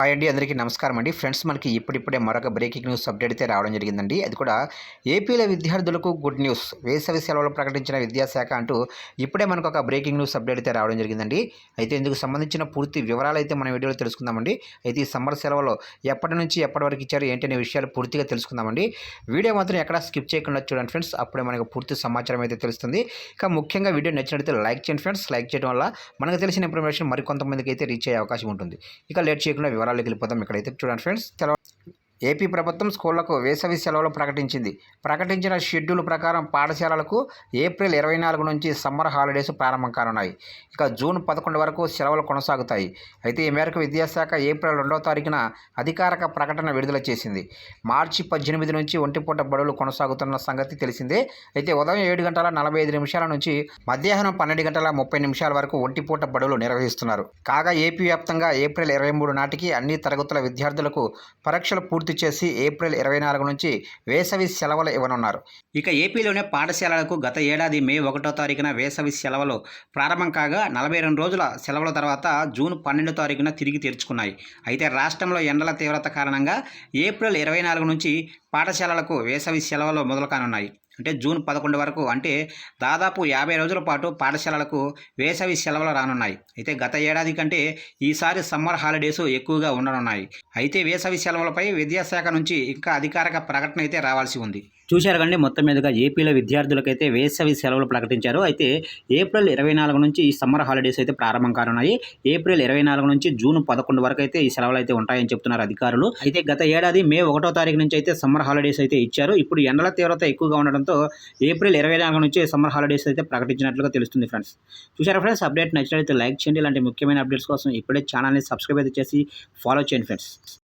Hi అండి, అందరికీ నమస్కారం అండి. ఫ్రెండ్స్, మనకి ఇప్పుడిప్పుడే మరొక బ్రేకింగ్ న్యూస్ అప్డేట్ అయితే రావడం జరిగిందండి. అది కూడా ఏపీలో విద్యార్థులకు గుడ్ న్యూస్. వేసవి సెలవులు ప్రకటించిన విద్యాశాఖ అంటూ ఇప్పుడే మనకు ఒక బ్రేకింగ్ న్యూస్ అప్డేట్ అయితే రావడం జరిగిందండి. అయితే ఇందుకు సంబంధించిన పూర్తి వివరాలు అయితే మన వీడియోలో తెలుసుకుందామండి. అయితే ఈ సమ్మర్ సెలవులో ఎప్పటి నుంచి ఎప్పటి వరకు ఇచ్చారు ఏంటి అనే విషయాలు పూర్తిగా తెలుసుకుందామండి. వీడియో మాత్రం ఎక్కడా స్కిప్ చేయకుండా చూడండి ఫ్రెండ్స్. అప్పుడే మనకు పూర్తి సమాచారం అయితే తెలుస్తుంది. ఇక ముఖ్యంగా వీడియో నచ్చినట్లయితే లైక్ చేయండి ఫ్రెండ్స్. లైక్ చేయడం వల్ల మనకు తెలిసిన ఇన్ఫర్మేషన్ మరికొంతమందికి అయితే రీచ్ అయ్యే అవకాశం ఉంటుంది. ఇక లేట్ చేయకుండా వివరాల్లోకి వెళ్ళిపోదాం. ఇక్కడైతే చూడండి ఫ్రెండ్స్, ఏపీ ప్రభుత్వం స్కూళ్లకు వేసవి సెలవులు ప్రకటించింది. ప్రకటించిన షెడ్యూల్ ప్రకారం పాఠశాలలకు ఏప్రిల్ 24 నుంచి సమ్మర్ హాలిడేస్ ప్రారంభం కానున్నాయి. ఇక జూన్ 11 వరకు సెలవులు కొనసాగుతాయి. అయితే ఈ మేరకు విద్యాశాఖ ఏప్రిల్ 2వ తారీఖున అధికారిక ప్రకటన విడుదల చేసింది. మార్చి 18 నుంచి ఒంటిపూట బడులు కొనసాగుతున్న సంగతి తెలిసిందే. అయితే ఉదయం 7:45 నుంచి మధ్యాహ్నం 12:30 వరకు ఒంటిపూట బడులు నిర్వహిస్తున్నారు. కాగా ఏపీ వ్యాప్తంగా ఏప్రిల్ 23 నాటికి అన్ని తరగతుల విద్యార్థులకు పరీక్షలు పూర్తి చేసి ఏప్రిల్ 24 నుంచి వేసవి సెలవులు ఇవ్వనున్నారు. ఇక ఏపీలోనే పాఠశాలలకు గత ఏడాది మే 1వ తారీఖున వేసవి సెలవులు ప్రారంభం కాగా 42 రోజుల సెలవుల తర్వాత జూన్ 12 తారీఖున తిరిగి తెరుచుకున్నాయి. అయితే రాష్ట్రంలో ఎండల తీవ్రత కారణంగా ఏప్రిల్ 24 నుంచి పాఠశాలలకు వేసవి సెలవులు మొదలు కానున్నాయి. అంటే జూన్ 11 వరకు, అంటే దాదాపు 50 రోజుల పాటు పాఠశాలలకు వేసవి సెలవులు రానున్నాయి. అయితే గత ఏడాది కంటే ఈసారి సమ్మర్ హాలిడేస్ ఎక్కువగా ఉండనున్నాయి. అయితే వేసవి సెలవులపై విద్యాశాఖ నుంచి ఇంకా అధికారిక ప్రకటన అయితే రావాల్సి ఉంది. చూశారు కండి, మొత్తం మీదుగా ఏపీలో విద్యార్థులకైతే వేసవి సెలవులు ప్రకటించారు. అయితే ఏప్రిల్ 24 నుంచి ఈ సమ్మర్ హాలిడేస్ అయితే ప్రారంభం కానున్నాయి. ఏప్రిల్ 24 నుంచి జూన్ 11 వరకు అయితే ఈ సెలవులు అయితే ఉంటాయని చెప్తున్నారు అధికారులు. అయితే గత ఏడాది మే 1వ తారీఖు నుంచి అయితే సమ్మర్ హాలిడేస్ అయితే ఇచ్చారు. ఇప్పుడు ఎండల తీవ్రత ఎక్కువగా ఉండడంతో ఏప్రిల్ 24 నుంచి సమ్మర్ హాలిడేస్ అయితే ప్రకటించినట్లుగా తెలుస్తుంది ఫ్రెండ్స్. చూశారు ఫ్రెండ్స్, అప్డేట్ నచ్చినట్లయితే లైక్ చేయండి. ఇలాంటి ముఖ్యమైన అప్డేట్స్ కోసం ఇప్పుడే ఛానల్ని సబ్స్క్రైబ్ అయితే చేసి ఫాలో చేయండి ఫ్రెండ్స్.